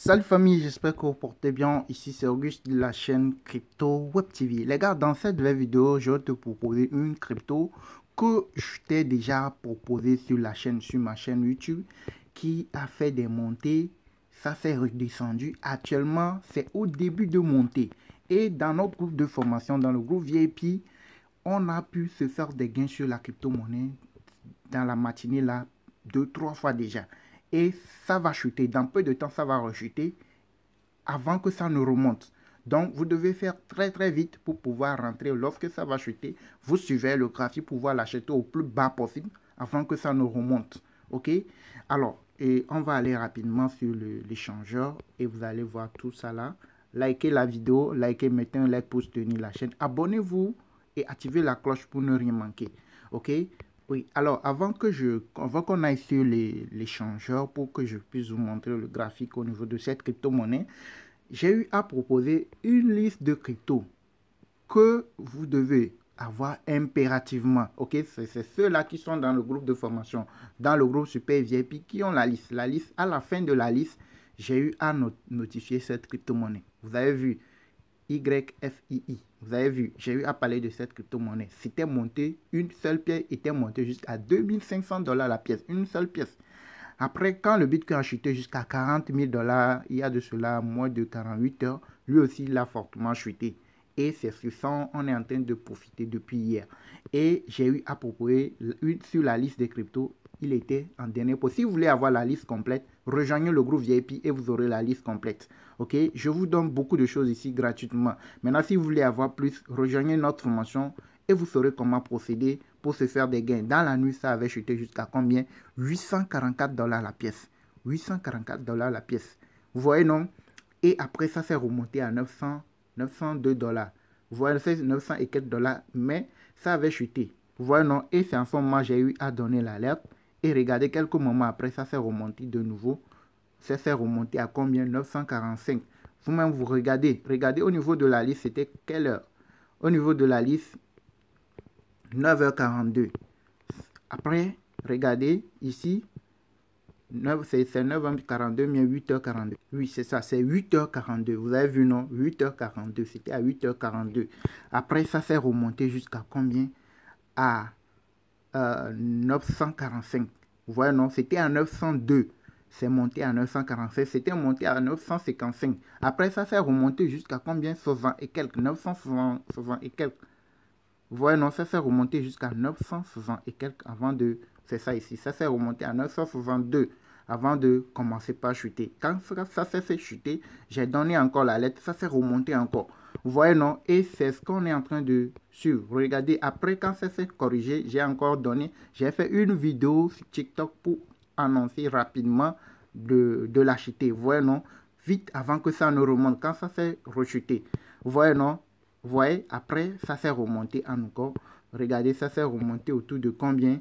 Salut famille, j'espère que vous portez bien. Ici c'est Auguste de la chaîne Crypto Web TV. Les gars, dans cette nouvelle vidéo, je vais te proposer une crypto que je t'ai déjà proposé sur la chaîne, sur ma chaîne YouTube, qui a fait des montées. Ça s'est redescendu. Actuellement, c'est au début de montée. Et dans notre groupe de formation, dans le groupe VIP, on a pu se faire des gains sur la crypto-monnaie dans la matinée là, 2-3 fois déjà. Et ça va chuter. Dans peu de temps, ça va rechuter avant que ça ne remonte. Donc, vous devez faire très très vite pour pouvoir rentrer. Lorsque ça va chuter, vous suivez le graphique pour pouvoir l'acheter au plus bas possible avant que ça ne remonte. OK? Alors, on va aller rapidement sur l'échangeur et vous allez voir tout ça là. Likez la vidéo, mettez un like pour soutenir la chaîne. Abonnez-vous et activez la cloche pour ne rien manquer. OK? Oui, alors avant qu'on aille sur l'échangeur pour que je puisse vous montrer le graphique au niveau de cette crypto-monnaie, j'ai eu à proposer une liste de cryptos que vous devez avoir impérativement. Ok, c'est ceux-là qui sont dans le groupe de formation, dans le groupe Super VIP qui ont la liste. La liste, à la fin de la liste, j'ai eu à notifier cette crypto-monnaie. Vous avez vu, YFII. Vous avez vu, j'ai eu à parler de cette crypto-monnaie. C'était monté, une seule pièce était montée jusqu'à 2500 $ la pièce. Une seule pièce. Après, quand le Bitcoin a chuté jusqu'à 40 000 $, il y a de cela moins de 48 heures, lui aussi, il a fortement chuté. Et c'est sur ça, on est en train de profiter depuis hier. Et j'ai eu à proposer sur la liste des cryptos, il était en dernier pot. Si vous voulez avoir la liste complète, rejoignez le groupe VIP et vous aurez la liste complète. Ok, je vous donne beaucoup de choses ici gratuitement. Maintenant, si vous voulez avoir plus, rejoignez notre formation et vous saurez comment procéder pour se faire des gains. Dans la nuit, ça avait chuté jusqu'à combien? 844 $ la pièce. 844 $ la pièce. Vous voyez, non? Et après, ça s'est remonté à 902 $. Vous voyez, c'est 900 et quelques dollars, mais ça avait chuté. Vous voyez, non? Et c'est en ce moment j'ai eu à donner l'alerte. Et regardez, quelques moments après, ça s'est remonté de nouveau. Ça s'est remonté à combien? 945. Vous-même, vous regardez. Regardez au niveau de la liste, c'était quelle heure? Au niveau de la liste, 9h42. Après, regardez ici, c'est 9h42, mais 8h42. Oui, c'est ça, c'est 8h42. Vous avez vu, non? 8h42, c'était à 8h42. Après, ça s'est remonté jusqu'à combien? À 945. Vous voyez, non? C'était à 902. C'est monté à 945. C'était monté à 955. Après, ça s'est remonté jusqu'à combien? 60 et quelques. 960 et quelques. Vous voyez, non, ça s'est remonté jusqu'à 960 et quelques avant de... C'est ça ici. Ça s'est remonté à 962 avant de commencer par chuter. Quand ça s'est fait chuter, j'ai donné encore la lettre. Ça s'est remonté encore. Vous voyez, non? Et c'est ce qu'on est en train de suivre. Regardez, après, quand ça s'est corrigé, j'ai encore donné... J'ai fait une vidéo sur TikTok pour annoncer rapidement de l'acheter. Vous voyez, non? Vite avant que ça ne remonte. Quand ça s'est rechuté. Vous voyez, non? Vous voyez, après, ça s'est remonté encore. Regardez, ça s'est remonté autour de combien?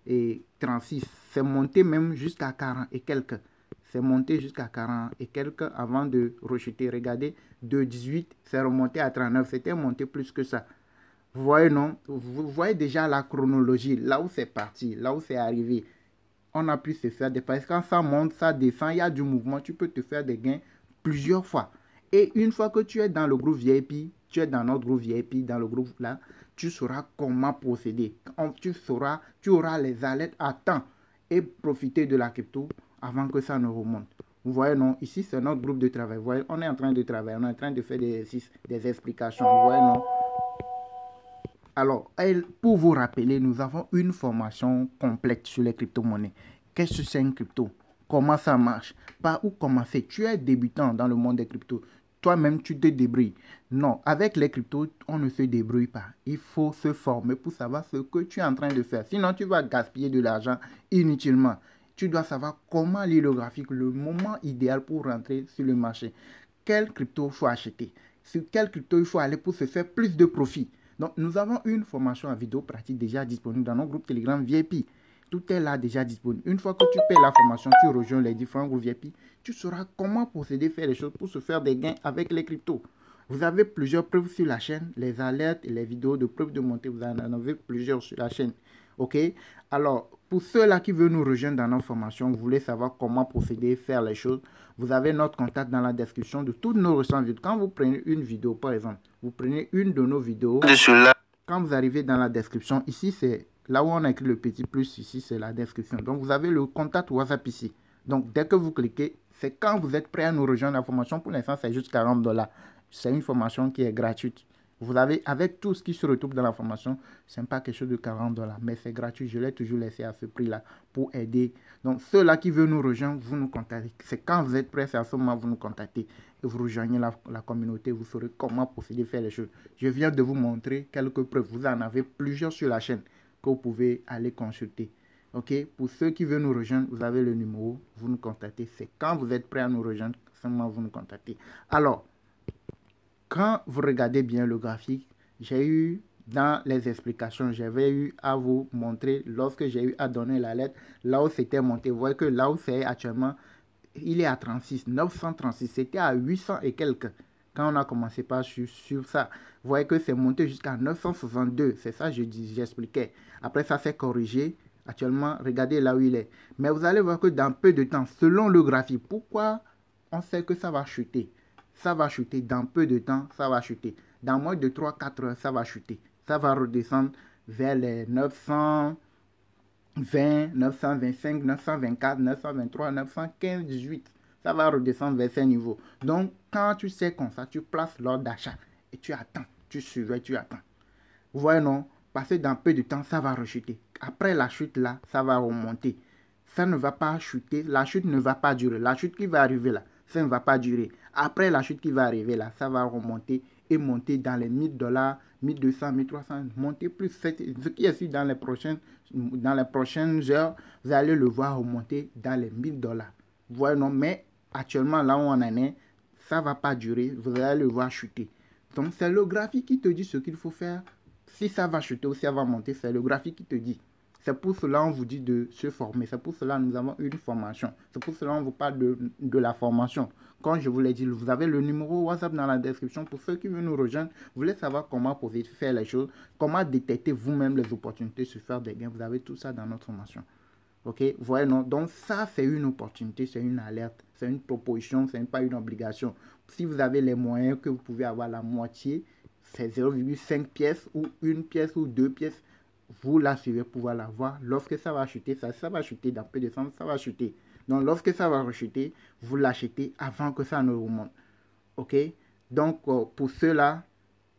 Et 36. C'est monté même jusqu'à 40 et quelques. C'est monté jusqu'à 40 et quelques avant de rechuter. Regardez, de 18, c'est remonté à 39. C'était monté plus que ça. Vous voyez, non? Vous voyez déjà la chronologie, là où c'est parti, là où c'est arrivé. On a pu se faire des paris. Quand ça monte, ça descend, il y a du mouvement. Tu peux te faire des gains plusieurs fois. Et une fois que tu es dans le groupe VIP, tu es dans notre groupe VIP, dans le groupe là, tu sauras comment procéder. Tu auras les alertes à temps et profiter de la crypto avant que ça ne remonte. Vous voyez, non? Ici, c'est notre groupe de travail. Vous voyez, on est en train de travailler, on est en train de faire des explications. Vous voyez, non? Alors, pour vous rappeler, nous avons une formation complète sur les crypto-monnaies. Qu'est-ce que c'est une crypto? Comment ça marche? Par où commencer? Tu es débutant dans le monde des cryptos. Toi-même, tu te débrouilles. Non, avec les cryptos, on ne se débrouille pas. Il faut se former pour savoir ce que tu es en train de faire. Sinon, tu vas gaspiller de l'argent inutilement. Tu dois savoir comment lire le graphique, le moment idéal pour rentrer sur le marché. Quel crypto il faut acheter? Sur quel crypto il faut aller pour se faire plus de profit? Donc, nous avons une formation en vidéo pratique déjà disponible dans notre groupe Telegram VIP. Tout est là déjà disponible. Une fois que tu payes la formation, tu rejoins les différents groupes VIP, tu sauras comment procéder, faire les choses pour se faire des gains avec les cryptos. Vous avez plusieurs preuves sur la chaîne, les alertes et les vidéos de preuves de montée, vous en avez plusieurs sur la chaîne. Ok? Alors, pour ceux-là qui veulent nous rejoindre dans nos formations, vous voulez savoir comment procéder, faire les choses, vous avez notre contact dans la description de toutes nos récentes vidéos. Quand vous prenez une vidéo, par exemple, vous prenez une de nos vidéos, quand vous arrivez dans la description, ici, c'est là où on a écrit le petit plus, ici, c'est la description. Donc, vous avez le contact WhatsApp ici. Donc, dès que vous cliquez, c'est quand vous êtes prêt à nous rejoindre. La formation, pour l'instant, c'est juste 40 $. C'est une formation qui est gratuite. Vous avez, avec tout ce qui se retrouve dans la formation, ce n'est pas quelque chose de 40 $, mais c'est gratuit. Je l'ai toujours laissé à ce prix-là pour aider. Donc, ceux-là qui veulent nous rejoindre, vous nous contactez. C'est quand vous êtes prêts, c'est à ce moment vous nous contactez et vous rejoignez la communauté. Vous saurez comment procéder, faire les choses. Je viens de vous montrer quelques preuves. Vous en avez plusieurs sur la chaîne que vous pouvez aller consulter. Ok, pour ceux qui veulent nous rejoindre, vous avez le numéro, vous nous contactez. C'est quand vous êtes prêts à nous rejoindre, seulement vous nous contactez. Alors, quand vous regardez bien le graphique, j'ai eu dans les explications, j'avais eu à vous montrer lorsque j'ai eu à donner la lettre, là où c'était monté. Vous voyez que là où c'est actuellement, il est à 36, 936. C'était à 800 et quelques quand on a commencé par sur ça. Vous voyez que c'est monté jusqu'à 962. C'est ça que j'expliquais. Après, ça s'est corrigé. Actuellement, regardez là où il est. Mais vous allez voir que dans peu de temps, selon le graphique, pourquoi on sait que ça va chuter? Ça va chuter dans peu de temps, ça va chuter. Dans moins de 3-4 heures, ça va chuter. Ça va redescendre vers les 920, 925, 924, 923, 915, 18. Ça va redescendre vers ces niveaux. Donc, quand tu sais comme ça, tu places l'ordre d'achat et tu attends. Tu surveilles, tu attends. Vous voyez, non? Parce que dans peu de temps, ça va rechuter. Après la chute, là, ça va remonter. Ça ne va pas chuter. La chute ne va pas durer. La chute qui va arriver là, ça ne va pas durer. Après la chute qui va arriver là, ça va remonter et monter dans les 1000 $, 1200, 1300, monter plus. Ce qui est sûr dans les prochaines heures, vous allez le voir remonter dans les 1000 $. Vous voyez, non? Mais actuellement, là où on en est, ça ne va pas durer. Vous allez le voir chuter. Donc, c'est le graphique qui te dit ce qu'il faut faire. Si ça va chuter ou si ça va monter, c'est le graphique qui te dit. C'est pour cela qu'on vous dit de se former. C'est pour cela que nous avons une formation. C'est pour cela qu'on vous parle de la formation. Comme je vous l'ai dit, vous avez le numéro WhatsApp dans la description. Pour ceux qui veulent nous rejoindre, vous voulez savoir comment faire les choses, comment détecter vous-même les opportunités sur faire des gains. Vous avez tout ça dans notre formation. Ok, vous voyez, non? Donc ça, c'est une opportunité, c'est une alerte, c'est une proposition, ce n'est pas une obligation. Si vous avez les moyens que vous pouvez avoir la moitié, c'est 0,5 pièces ou une pièce ou deux pièces, vous la suivez pour pouvoir l'avoir. Lorsque ça va chuter, ça va chuter dans peu de temps, ça va chuter. Donc lorsque ça va rechuter, vous l'achetez avant que ça ne remonte. Ok? Donc pour ceux-là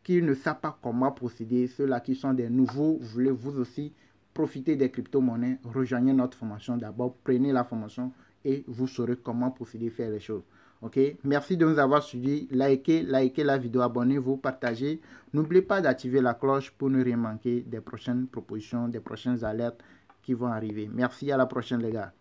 qui ne savent pas comment procéder, ceux-là qui sont des nouveaux, vous voulez vous aussi profiter des crypto-monnaies, rejoignez notre formation d'abord, prenez la formation et vous saurez comment procéder, faire les choses. Ok, merci de nous avoir suivis. Likez la vidéo, abonnez-vous, partagez. N'oubliez pas d'activer la cloche pour ne rien manquer des prochaines propositions, des prochaines alertes qui vont arriver. Merci, à la prochaine les gars.